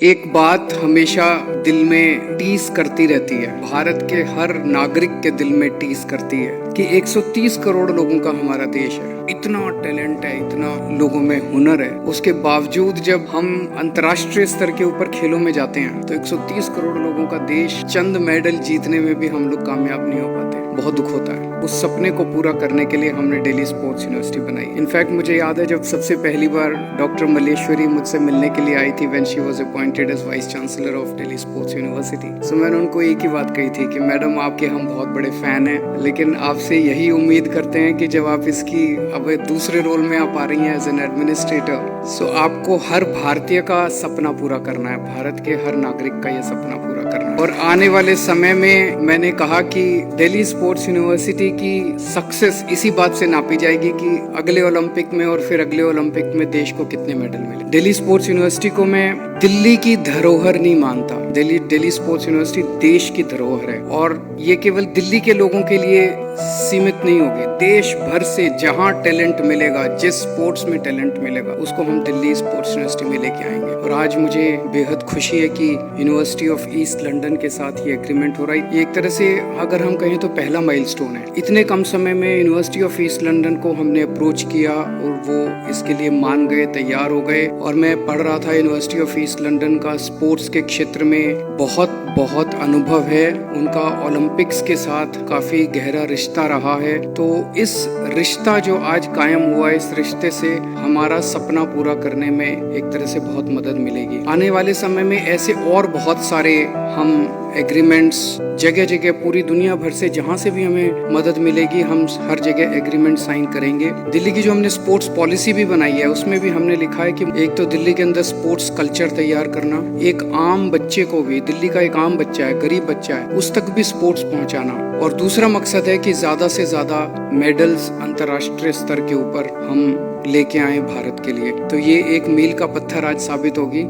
एक बात हमेशा दिल में टीस करती रहती है, भारत के हर नागरिक के दिल में टीस करती है कि 130 करोड़ लोगों का हमारा देश है। इतना टैलेंट है, इतना लोगों में हुनर है, उसके बावजूद जब हम अंतर्राष्ट्रीय स्तर के ऊपर खेलों में जाते हैं तो 130 करोड़ लोगों का देश चंद मेडल जीतने में भी हम लोग कामयाब नहीं हो पाते। बहुत दुख होता है। उस सपने को पूरा करने के लिए हमने दिल्ली स्पोर्ट्स यूनिवर्सिटी बनाई। इनफैक्ट मुझे याद है जब सबसे पहली बार डॉक्टर मल्लेश्वरी मुझसे मिलने के लिए आई थी when she was appointed as vice chancellor of Delhi sports university. So मैंने उनको एक ही बात कही थी कि मैडम आपके हम बहुत बड़े फैन हैं, लेकिन आपसे यही उम्मीद करते हैं कि जब आप इसकी अब दूसरे रोल में आप आ रही हैं एज एन एडमिनिस्ट्रेटर, सो आपको हर भारतीय का सपना पूरा करना है, भारत के हर नागरिक का ये सपना पूरा करना है। और आने वाले समय में मैंने कहा कि दिल्ली स्पोर्ट्स यूनिवर्सिटी की सक्सेस इसी बात से नापी जाएगी कि अगले ओलंपिक में और फिर अगले ओलंपिक में देश को कितने मेडल मिले। दिल्ली स्पोर्ट्स यूनिवर्सिटी को मैं दिल्ली की धरोहर नहीं मानता। दिल्ली स्पोर्ट्स यूनिवर्सिटी देश की धरोहर है और ये केवल दिल्ली के लोगों के लिए सीमित नहीं होगी। देश भर से जहां टैलेंट मिलेगा, जिस स्पोर्ट्स में टैलेंट मिलेगा, उसको हम दिल्ली स्पोर्ट्स यूनिवर्सिटी में लेके आएंगे। और आज मुझे बेहद खुशी है कि यूनिवर्सिटी ऑफ ईस्ट लंदन के साथ ये एग्रीमेंट हो रहा है। ये एक तरह से अगर हम कहें तो पहला माइलस्टोन है। इतने कम समय में यूनिवर्सिटी ऑफ ईस्ट लंदन को हमने अप्रोच किया और वो इसके लिए मान गए, तैयार हो गए। और मैं पढ़ रहा था यूनिवर्सिटी ऑफ ईस्ट लंदन का स्पोर्ट्स के क्षेत्र में बहुत अनुभव है, उनका ओलंपिक्स के साथ काफी गहरा रिश्ता रहा है। तो इस रिश्ता जो आज कायम हुआ, इस रिश्ते से हमारा सपना पूरा करने में एक तरह से बहुत मदद मिलेगी। आने वाले समय में ऐसे और बहुत सारे हम एग्रीमेंट्स जगह जगह पूरी दुनिया भर से जहां से भी हमें मदद मिलेगी, हम हर जगह एग्रीमेंट साइन करेंगे। दिल्ली की जो हमने स्पोर्ट्स पॉलिसी भी बनाई है उसमें भी हमने लिखा है कि एक तो दिल्ली के अंदर स्पोर्ट्स कल्चर तैयार करना, एक आम बच्चे को भी, दिल्ली का एक आम बच्चा है, गरीब बच्चा है, उस तक भी स्पोर्ट्स पहुंचाना। और दूसरा मकसद है कि ज्यादा से ज्यादा मेडल्स अंतर्राष्ट्रीय स्तर के ऊपर हम लेके आए भारत के लिए। तो ये एक मील का पत्थर आज साबित होगी।